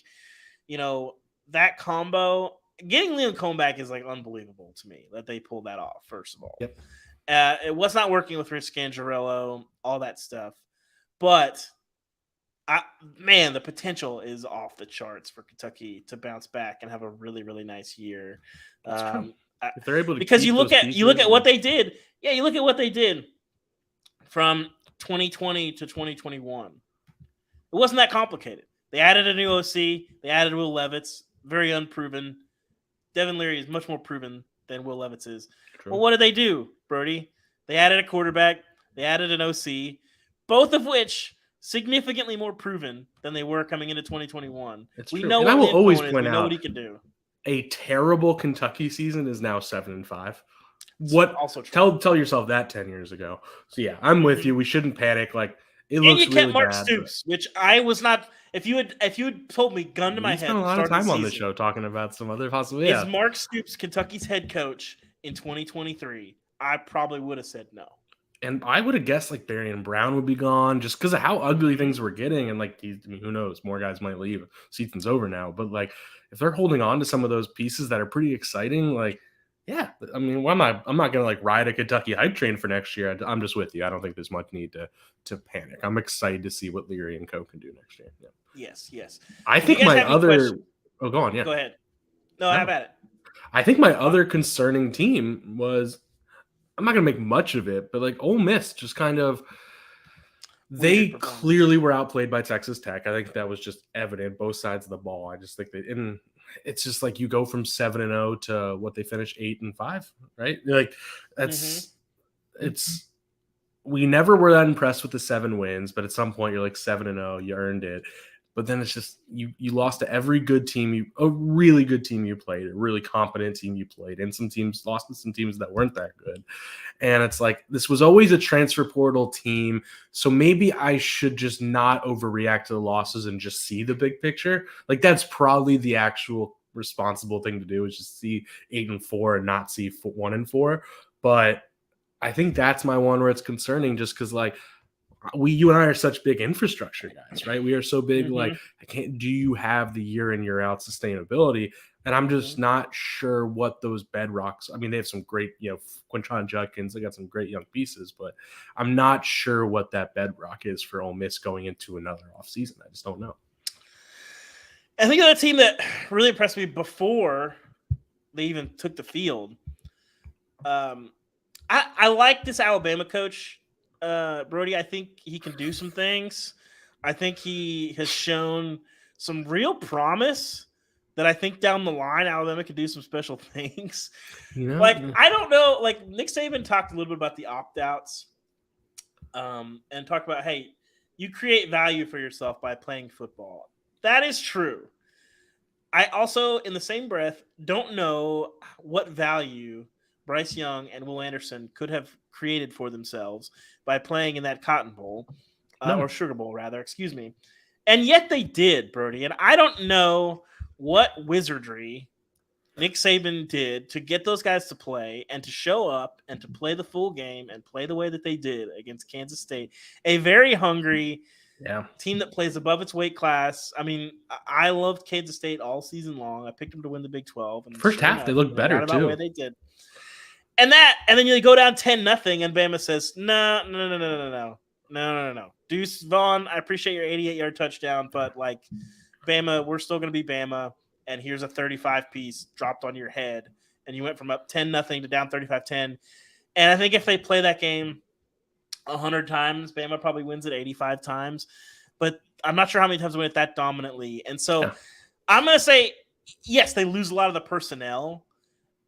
that combo, getting Liam Cohen back is like unbelievable to me that they pulled that off, first of all. Yep. It was not working with Rich Scangarello, all that stuff. But, the potential is off the charts for Kentucky to bounce back and have a really, really nice year. That's true. If they're able to, because you look at what they did. Yeah, you look at what they did from 2020 to 2021. It wasn't that complicated. They added a new OC. They added Will Levis, very unproven. Devin Leary is much more proven than Will Levis is. True. Well, what did they do, Brody? They added a quarterback. They added an OC, both of which significantly more proven than they were coming into 2021. We know what I know what he can do. A terrible Kentucky season is now 7-5. What? Also tell yourself that 10 years ago. So yeah, I'm with you. We shouldn't panic. Like it looks really bad. And you kept Mark Stoops, which I was not. If you had told me, gun to my head, spent a lot of time on the show talking about some other possibilities. Is Mark Stoops Kentucky's head coach in 2023? I probably would have said no. And I would have guessed like Darian Brown would be gone just because of how ugly things were getting. And like, who knows? More guys might leave. Season's over now. But like, if they're holding on to some of those pieces that are pretty exciting, like, yeah, I mean, I'm not gonna like ride a Kentucky hype train for next year. I'm just with you. I don't think there's much need to panic. I'm excited to see what Leary and Co can do next year. Yeah. Yes. I think my other. Oh, go on. Yeah. Go ahead. No, have at it. I think my other concerning team was. I'm not going to make much of it, but like Ole Miss just kind of, they clearly were outplayed by Texas Tech. I think that was just evident, both sides of the ball. I just think and it's just like you go from 7-0 to what they finished 8-5, right? Like that's, we never were that impressed with the 7 wins, but at some point you're like 7-0, you earned it. But then it's just you lost to every good team, a really good team you played, a really competent team you played, and some teams lost to some teams that weren't that good. And it's like this was always a transfer portal team, so maybe I should just not overreact to the losses and just see the big picture. Like that's probably the actual responsible thing to do is just see 8-4 and not see 1-4. But I think that's my one where it's concerning, just because like. You and I are such big infrastructure guys, right? We are so big. Like, do you have the year in, year out sustainability? And I'm just not sure what those bedrocks. I mean, they have some great, Quinton Judkins. They got some great young pieces, but I'm not sure what that bedrock is for Ole Miss going into another offseason. I just don't know. I think the team that really impressed me before they even took the field. I like this Alabama coach. Brody, I think he can do some things. I think he has shown some real promise that I think down the line Alabama could do some special things. I don't know. Like Nick Saban talked a little bit about the opt-outs and talked about, hey, you create value for yourself by playing football. That is true. I also, in the same breath, don't know what value Bryce Young and Will Anderson could have created for themselves by playing in that Cotton Bowl or Sugar Bowl, rather, excuse me. And yet they did, Brody. And I don't know what wizardry Nick Saban did to get those guys to play and to show up and to play the full game and play the way that they did against Kansas State, a very hungry team that plays above its weight class. I mean, I loved Kansas State all season long. I picked them to win the Big 12. And first half, they looked better right about too. Where they did. And then you go down 10-0, and Bama says, no. Deuce Vaughn, I appreciate your 88-yard touchdown, but like Bama, we're still going to be Bama. And here's a 35-piece dropped on your head. And you went from up 10-0 to down 35-10. And I think if they play that game 100 times, Bama probably wins it 85 times. But I'm not sure how many times they win it that dominantly. And so I'm going to say, yes, they lose a lot of the personnel.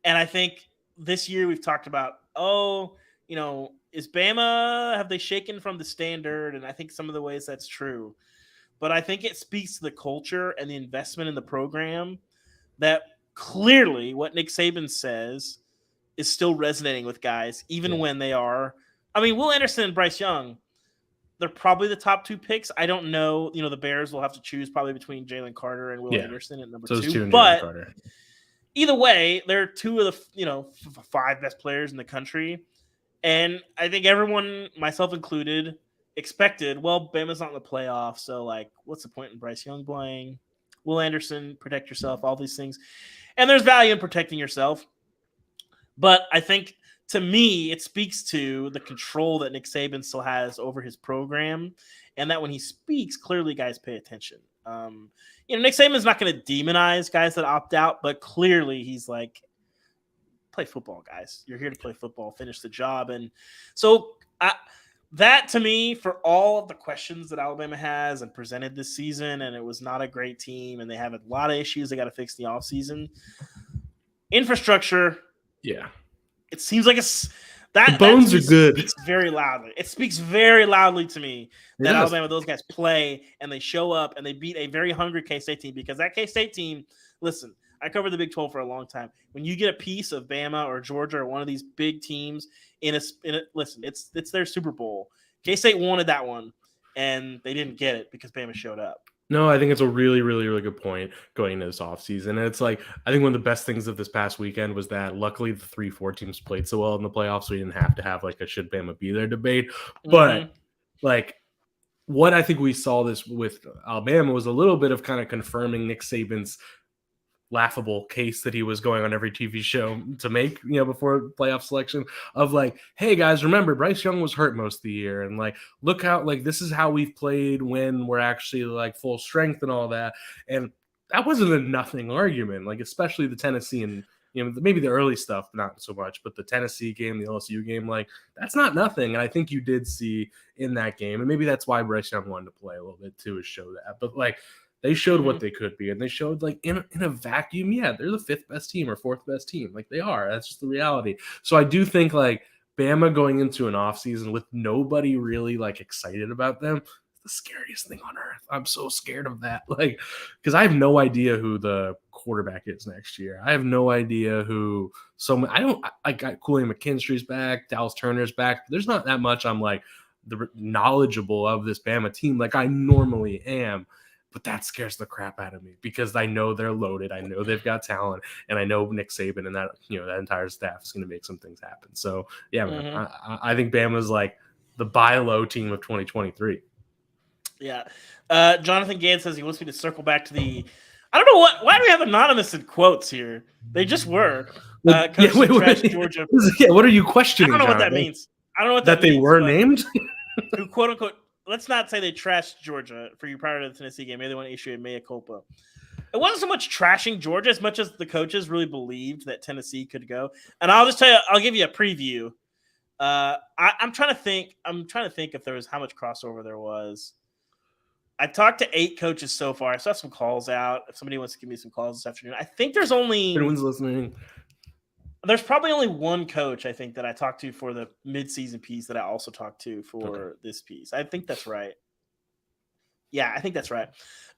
And I think this year we've talked about, is Bama, have they shaken from the standard? And I think some of the ways that's true. But I think it speaks to the culture and the investment in the program that clearly what Nick Saban says is still resonating with guys, even when they are. I mean, Will Anderson and Bryce Young, they're probably the top 2 picks. I don't know. The Bears will have to choose probably between Jalen Carter and Will Anderson at number 2. But either way, they're 2 of the 5 best players in the country. And I think everyone, myself included, expected, well, Bama's not in the playoffs, so like, what's the point in Bryce Young playing? Will Anderson, protect yourself, all these things. And there's value in protecting yourself. But I think, to me, it speaks to the control that Nick Saban still has over his program, and that when he speaks, clearly guys pay attention. Nick Saban's not going to demonize guys that opt out, but clearly he's like, play football, guys. You're here to play football, finish the job. And so that, to me, for all of the questions that Alabama has and presented this season, and it was not a great team, and they have a lot of issues they got to fix in the offseason. Infrastructure, it seems like the bones are good. Speaks very loudly. It speaks very loudly to me that Alabama, those guys play and they show up and they beat a very hungry K-State team, because that K-State team, listen, I covered the Big 12 for a long time. When you get a piece of Bama or Georgia or one of these big teams listen, it's their Super Bowl. K-State wanted that one, and they didn't get it because Bama showed up. No, I think it's a really, really, really good point going into this offseason. And it's like, I think one of the best things of this past weekend was that luckily the 3-4 teams played so well in the playoffs, so we didn't have to have like a should Bama be there debate. But like, what I think we saw this with Alabama was a little bit of kind of confirming Nick Saban's laughable case that he was going on every TV show to make, before playoff selection, of like, hey guys, remember Bryce Young was hurt most of the year, and like, look how, like, this is how we've played when we're actually like full strength and all that. And that wasn't a nothing argument, like, especially the Tennessee and maybe the early stuff, not so much, but the Tennessee game, the LSU game, like, that's not nothing. And I think you did see in that game, and maybe that's why Bryce Young wanted to play a little bit too, is show that. But like, they showed what they could be, and they showed, like, in a vacuum, they're the 5th best team or 4th best team. Like, they are. That's just the reality. So I do think, like, Bama going into an offseason with nobody really, like, excited about them, the scariest thing on earth. I'm so scared of that. Like, because I have no idea who the quarterback is next year. I have no idea who I got Kool-Aid McKinstry's back, Dallas Turner's back. There's not that much I'm, like, knowledgeable of this Bama team like I normally am. But that scares the crap out of me, because I know they're loaded. I know they've got talent, and I know Nick Saban and that that entire staff is going to make some things happen. So man, I think Bama's like the buy low team of 2023. Yeah, Jonathan Gant says he wants me to circle back to the. I don't know why do we have anonymous in quotes here? They just were. Georgia. Yeah, what are you questioning? I don't know Jonathan? What that means. I don't know what that means, they were named. Who quote unquote. Let's not say they trashed Georgia for you prior to the Tennessee game. Maybe they want to issue a mea culpa. It wasn't so much trashing Georgia as much as the coaches really believed that Tennessee could go. And I'll just tell you, I'll give you a preview. I'm trying to think. If there was how much crossover there was. I talked to 8 coaches so far. I saw some calls out. If somebody wants to give me some calls this afternoon, I think there's only. Everyone's listening. There's probably only one coach, I think, that I talked to for the midseason piece that I also talked to for this piece. I think that's right. Yeah, I think that's right.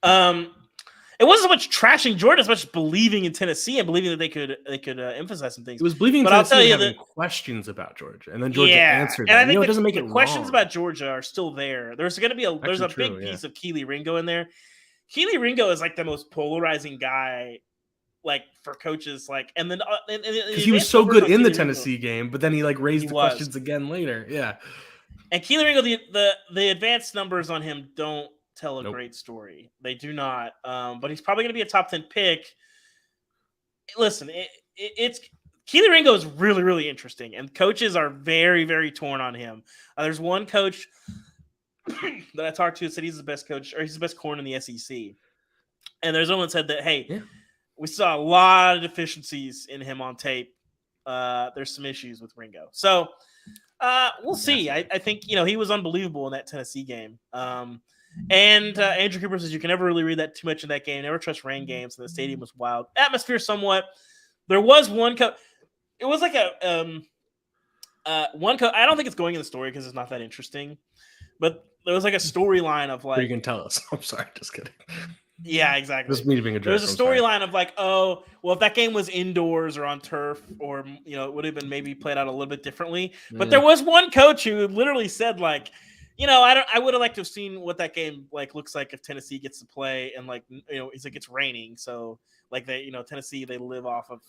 It wasn't so much trashing Georgia as much as believing in Tennessee and believing that they could emphasize some things. It was believing in Tennessee and having questions about Georgia, and then Georgia answered them. And I think it doesn't make it questions wrong. About Georgia are still there. There's going to be a big piece of Keely Ringo in there. Keely Ringo is like the most polarizing guy like for coaches, like, and then because he was so good in the Tennessee game, but then he like raised the questions again later. Yeah. And Keely Ringo, the advanced numbers on him don't tell a great story. They do not. But he's probably going to be a top 10 pick. Listen, it's Keely Ringo is really, really interesting, and coaches are very, very torn on him. There's one coach that I talked to said he's the best coach, or he's the best corner in the SEC. And there's someone said that, hey, we saw a lot of deficiencies in him on tape. There's some issues with Ringo. So we'll see. I think, he was unbelievable in that Tennessee game. And Andrew Cooper says you can never really read that too much in that game. Never trust rain games. And the stadium was wild. Atmosphere somewhat. There was one coach. It was like one coach. I don't think it's going in the story because it's not that interesting. But there was like a storyline of like. You can tell us. I'm sorry. Just kidding. Yeah, exactly. This me being a jerk. There's a storyline of like, oh, well, if that game was indoors or on turf, or it would have been maybe played out a little bit differently. But there was one coach who literally said like, I would have liked to have seen what that game like looks like if Tennessee gets to play, and like, he's like, it's raining, so like they, Tennessee, they live off of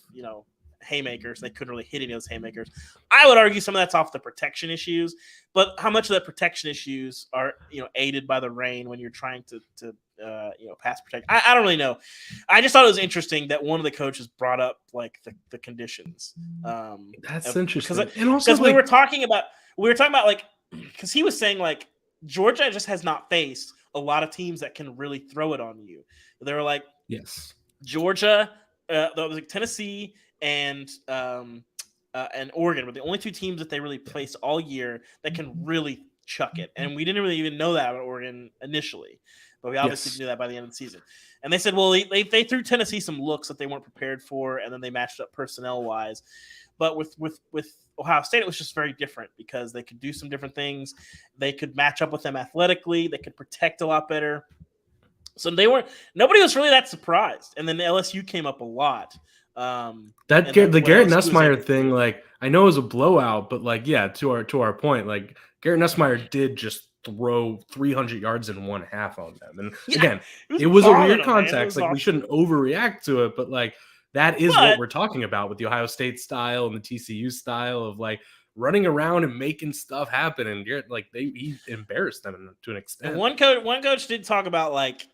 haymakers. They couldn't really hit any of those haymakers. I would argue some of that's off the protection issues, but how much of the protection issues are aided by the rain when you're trying to pass protect? I don't really know. I just thought it was interesting that one of the coaches brought up like the conditions. That's interesting, and also because we were talking about like, because he was saying like Georgia just has not faced a lot of teams that can really throw it on you. They were like, yes, Georgia, that was like Tennessee and Oregon were the only two teams that they really placed all year that can really chuck it. And we didn't really even know that about Oregon initially, but we obviously knew that by the end of the season. And they said, well, they threw Tennessee some looks that they weren't prepared for, and then they matched up personnel wise. But with Ohio State, it was just very different because they could do some different things. They could match up with them athletically. They could protect a lot better. So nobody was really that surprised. And then LSU came up a lot. The Garrett Nussmeier thing, like, I know it was a blowout, but like, yeah, to our point, like Garrett Nussmeier did just throw 300 yards in one half on them. And again, it was a weird context. Like, we shouldn't overreact to it, but like, that is what we're talking about with the Ohio State style and the TCU style of like running around and making stuff happen. And Garrett, like, he embarrassed them to an extent. And one coach did talk about like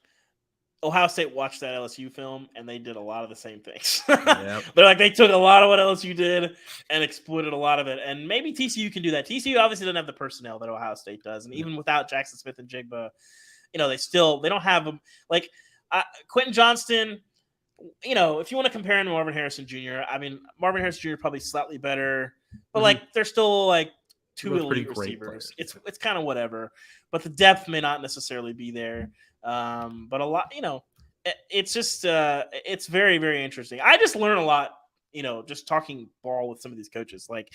Ohio State watched that LSU film and they did a lot of the same things. Yep. They're like, they took a lot of what LSU did and exploited a lot of it. And maybe TCU can do that. TCU obviously doesn't have the personnel that Ohio State does. And even without Jackson Smith and Jigba, they don't have them. Like Quentin Johnston, if you want to compare him to Marvin Harrison Jr., I mean, Marvin Harrison Jr. probably slightly better, but like they're still like two elite receivers. It's kind of whatever, but the depth may not necessarily be there. But a lot, it's just it's very, very interesting. I just learn a lot, just talking ball with some of these coaches, like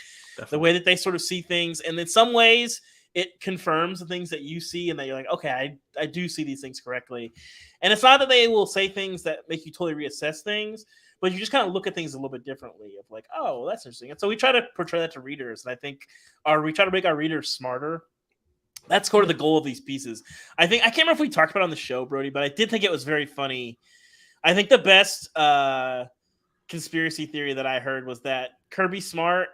the way that they sort of see things, and in some ways it confirms the things that you see and that you're like, okay, I do see these things correctly. And it's not that they will say things that make you totally reassess things, but you just kind of look at things a little bit differently of like, oh, well, that's interesting. And so we try to portray that to readers. And I think we try to make our readers smarter. That's sort of the goal of these pieces. I can't remember if we talked about it on the show, Brody, but I did think it was very funny. I think the best conspiracy theory that I heard was that Kirby Smart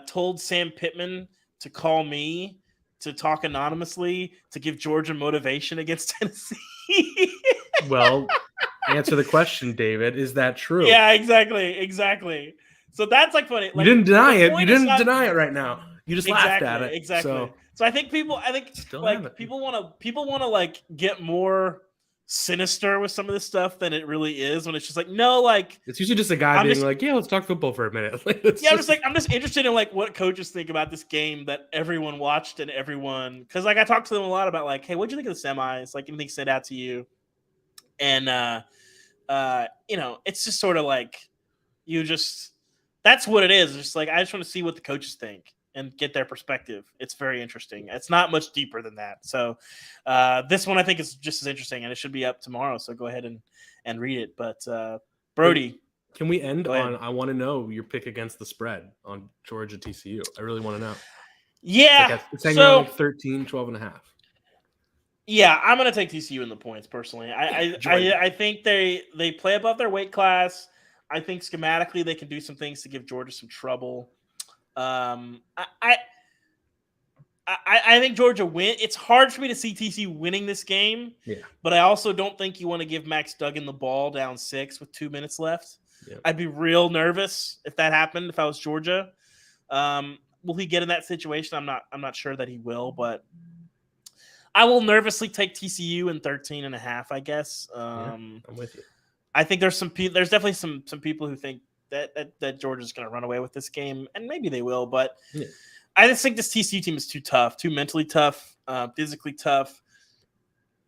told Sam Pittman to call me to talk anonymously to give Georgia motivation against Tennessee. Well, answer the question, David. Is that true? Yeah, exactly. So that's like funny. Like, you didn't deny it. You didn't deny it right now. You just laughed at it. Exactly. So I think people want to like get more sinister with some of this stuff than it really is, when it's just like, no, like it's usually just a guy being like, yeah, let's talk football for a minute. I'm just interested in like what coaches think about this game that everyone watched and everyone, because like I talked to them a lot about like, hey, what'd you think of the semis? Like, anything stood out to you? And it's just sort of like that's what it is. It's just like, I just want to see what the coaches think and get their perspective. It's very interesting. It's not much deeper than that. So this one I think is just as interesting, and it should be up tomorrow. So go ahead and read it. But Brody, can we end on, I want to know your pick against the spread on Georgia TCU. I really want to know. Yeah. It's hanging around like 13, 12 and a half. Yeah, I'm gonna take TCU in the points personally. Yeah, I think they play above their weight class. I think schematically they can do some things to give Georgia some trouble. Um, I, I I think Georgia win. It's hard for me to see TCU winning this game, Yeah. but I also don't think you want to give Max Duggan the ball down 6 with 2 minutes left. Yeah. I'd be real nervous if that happened. If I was Georgia, will he get in that situation? I'm not sure that he will, but I will nervously take TCU in 13 and a half, I guess. I'm with you. I think there's definitely some people who think that Georgia's going to run away with this game, and maybe they will, but Yeah. I just think this TCU team is too tough, too mentally tough, physically tough.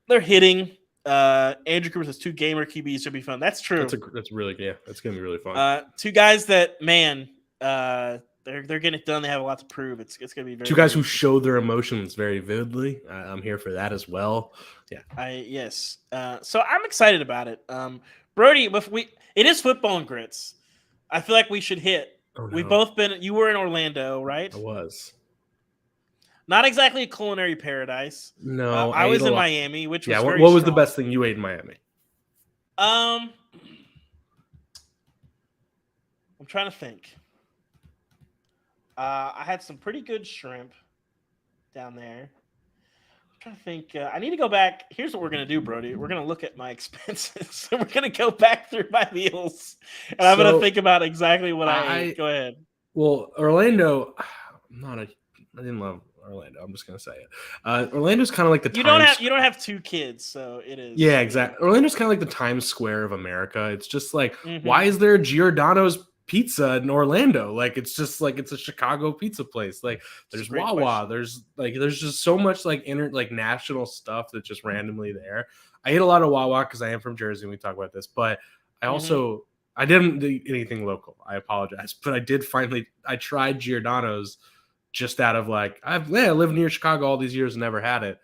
They're hitting. Andrew Cooper says 2 gamer QBs should be fun. That's true. That's really That's gonna be really fun. 2 guys that they're getting it done. They have a lot to prove. It's gonna be very 2 guys who show their emotions very vividly. I'm here for that as well. Yeah. Yes. So I'm excited about it. Brody, it is football and grits. I feel like we should hit. Oh, no. We've both been. You were in Orlando, right? I was. Not exactly a culinary paradise. No, I was in Miami, which was very what was strong. the best thing you ate in Miami? I'm trying to think. I had some pretty good shrimp down there. I'm trying to think. I need to go back. Here's what we're gonna do, Brody. We're gonna look at my expenses. We're gonna go back through my meals, and I'm gonna think about exactly what I ate. Go ahead. Well, Orlando. I didn't love Orlando. I'm just gonna say it. Orlando's kind of like the you don't have 2 kids, so it is. Yeah, exactly. Orlando's kind of like the Times Square of America. It's just like, why is there a Giordano's pizza in Orlando? Like, it's just like it's a Chicago pizza place. Like, there's Wawa. Question. There's just so much like national stuff that's just randomly there. I ate a lot of Wawa because I am from Jersey, and we talk about this, but I also I didn't eat anything local. I apologize, but I tried Giordano's. Just out of like, I lived near Chicago all these years and never had it.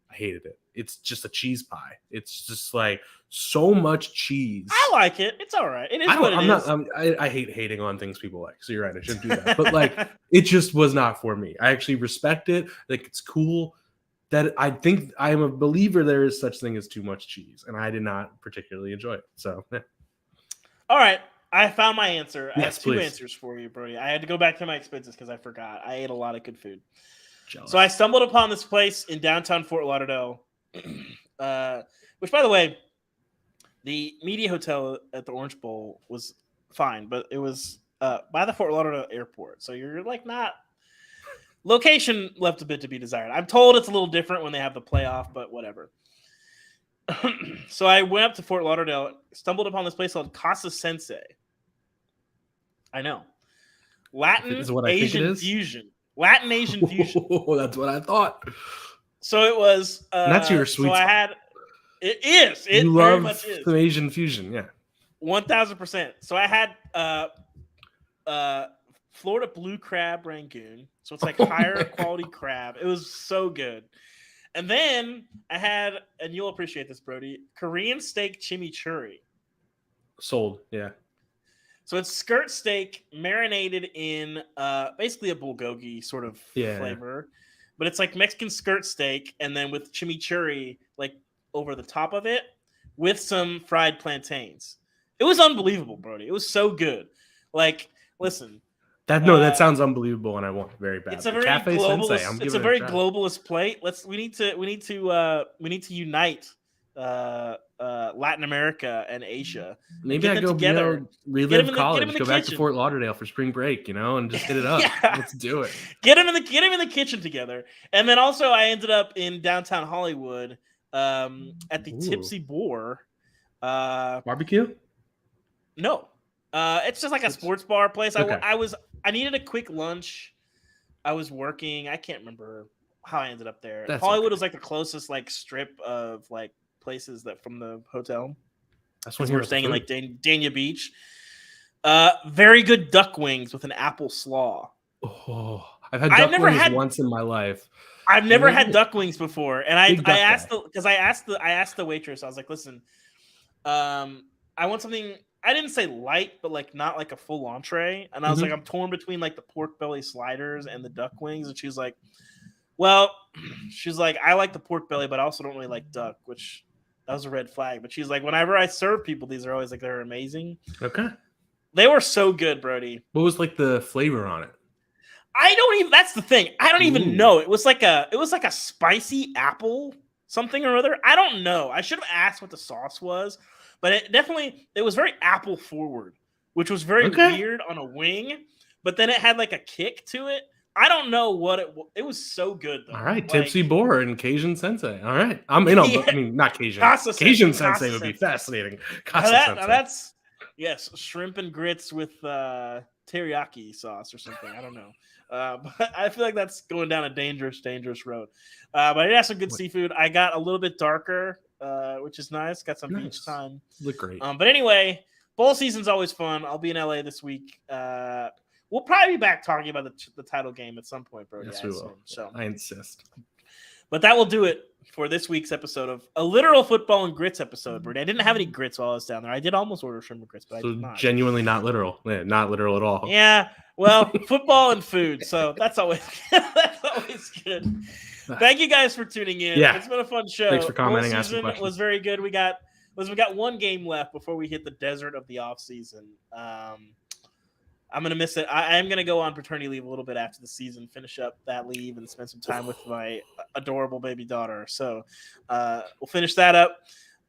I hated it. It's just a cheese pie. It's just like so much cheese. I like it. It's all right. It is what it is. I hate hating on things people like. So you're right. I shouldn't do that. But like, it just was not for me. I actually respect it. Like, it's cool. That I think I'm a believer there is such thing as too much cheese, and I did not particularly enjoy it. So, yeah. All right. I found my answer. I have 2 please. answers for you, Brody. I had to go back to my expenses because I forgot. I ate a lot of good food. Jealous. So I stumbled upon this place in downtown Fort Lauderdale, which, by the way, the media hotel at the Orange Bowl was fine, but it was by the Fort Lauderdale airport. So you're like not – location left a bit to be desired. I'm told it's a little different when they have the playoff, but whatever. So I went up to Fort Lauderdale, stumbled upon this place called Casa Sensei. I know. Latin Asian fusion. Latin Asian fusion. Oh, that's what I thought. So it was. That's your sweet spot. I had. It is. It you very love much is. The Asian fusion, yeah. 1,000%. So I had Florida blue crab rangoon. So it's like higher quality crab. It was so good. And then I had, and you'll appreciate this, Brody, Korean steak chimichurri. Sold, yeah. So it's skirt steak marinated in basically a bulgogi sort of flavor. But it's like Mexican skirt steak and then with chimichurri like over the top of it with some fried plantains. It was unbelievable, Brody. It was so good. Like, listen. That sounds unbelievable, and I want it very bad. It's a very globalist. It's a very globalist plate. We need to unite Latin America and Asia. Maybe I go together, relive college, go back to Fort Lauderdale for spring break, and just hit it up. Yeah. Let's do it. Get them in the kitchen together, and then also I ended up in downtown Hollywood at the Tipsy Boar. Barbecue? No, it's just like a sports bar place. Okay. I needed a quick lunch. I was working. I can't remember how I ended up there. Hollywood was like the closest like strip of like places that from the hotel. That's when we were staying in like Dania Beach. Very good duck wings with an apple slaw. Oh, I've had duck wings once in my life. I've never had duck wings before, and I asked the waitress. I was like, "Listen, I want something." I didn't say light, but like not like a full entree. And I was like, I'm torn between like the pork belly sliders and the duck wings. And she was like, Well, she's like, I like the pork belly, but I also don't really like duck, which that was a red flag. But she's like, whenever I serve people, these are always like they're amazing. Okay. They were so good, Brody. What was like the flavor on it? I don't even. That's the thing. I don't even Ooh. know. It was like a spicy apple something or other. I don't know. I should have asked what the sauce was, but it was very apple forward, which was very weird on a wing. But then it had like a kick to it. I don't know what it was. So good though. All right, Like, Tipsy Boar and Cajun Sensei. All right, I'm in on. Yeah. I mean, not Cajun. Casa Cajun Sensei, Sensei Casa would be Sensei. fascinating. Now Casa Sensei. that's yes, shrimp and grits with teriyaki sauce or something. I don't know. But I feel like that's going down a dangerous road. But I did have some good seafood. I got a little bit darker, which is nice. Got some beach time. Look great. But anyway, bowl season's always fun. I'll be in LA this week. We'll probably be back talking about the title game at some point, bro. Yes, we will. So I insist. But that will do it for this week's episode of a literal football and grits episode, Brady. I didn't have any grits while I was down there. I did almost order shrimp and grits, but So I did not. genuinely not literal. Yeah, not literal at all. Yeah, well, football and food, so that's always good. Thank you guys for tuning in. Yeah. It's been a fun show. Thanks for commenting, Bowl asking season questions. was very good. We got one game left before we hit the desert of the off season. I'm gonna miss it. I am gonna go on paternity leave a little bit after the season, finish up that leave, and spend some time with my adorable baby daughter. So we'll finish that up.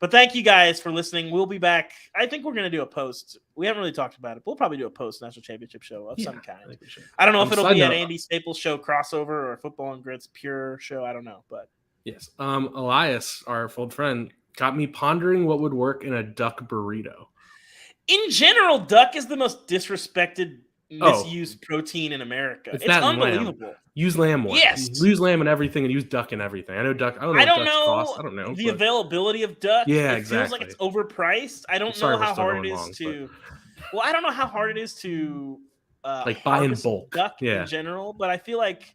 But thank you guys for listening. We'll be back. I think we're gonna do a post. We haven't really talked about it. We'll probably do a post national championship show of some kind. I don't know if it'll be an Andy Staples show crossover or a football and grits pure show. I don't know, but yes. Elias, our old friend, got me pondering what would work in a duck burrito. In general, duck is the most disrespected, misused protein in America. It's unbelievable. Lamb. Use lamb more. Yes. Use lamb and everything and use duck and everything. I know duck. I don't know the availability of duck. Yeah, it feels like it's overpriced. I don't know how hard it is to. Well, I don't know how hard it is to like buy in bulk duck in general, but I feel like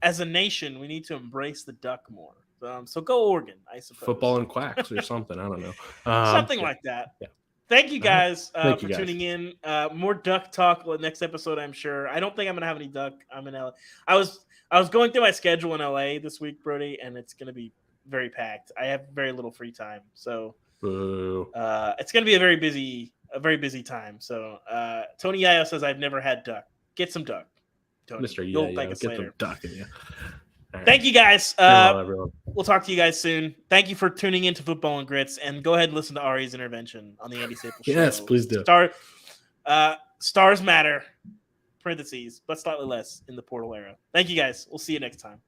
as a nation we need to embrace the duck more. So go Oregon, I suppose. Football and quacks or something. I don't know. Something like that. Yeah. Thank you guys for tuning in. More duck talk next episode, I'm sure. I don't think I'm gonna have any duck. I'm in LA. I was going through my schedule in LA this week, Brody, and it's gonna be very packed. I have very little free time, so it's gonna be a very busy time. So Tony Yayo says I've never had duck. Get some duck, Tony. Mr. You'll thank us later. Some duck in you. Right. Thank you guys. We'll talk to you guys soon. Thank you for tuning in to Football and Grits, and go ahead and listen to Ari's intervention on the Andy Staples show. Yes, please do. Stars matter, parentheses, but slightly less in the portal era. Thank you guys. We'll see you next time.